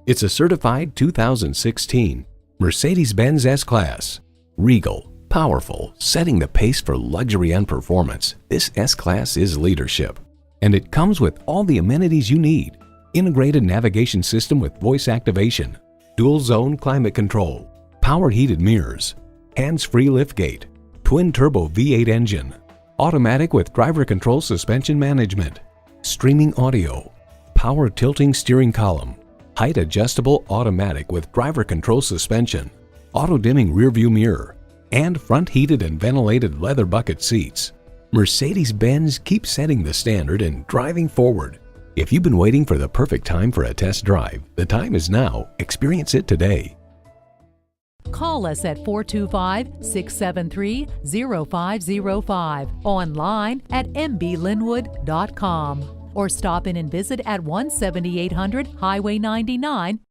It's a certified 2016 Mercedes-Benz S-Class. Regal, powerful, setting the pace for luxury and performance, this S-Class is leadership. And it comes with all the amenities you need. Integrated navigation system with voice activation, dual zone climate control, power heated mirrors, hands-free liftgate, twin turbo V8 engine, automatic with driver control suspension management, streaming audio, power tilting steering column, height adjustable automatic with driver control suspension, auto dimming rear view mirror, and front heated and ventilated leather bucket seats. Mercedes-Benz keeps setting the standard and driving forward. If you've been waiting for the perfect time for a test drive, the time is now. Experience it today. Call us at 425-673-0505, online at mblynnwood.com, or stop in and visit at 17800 Highway 99,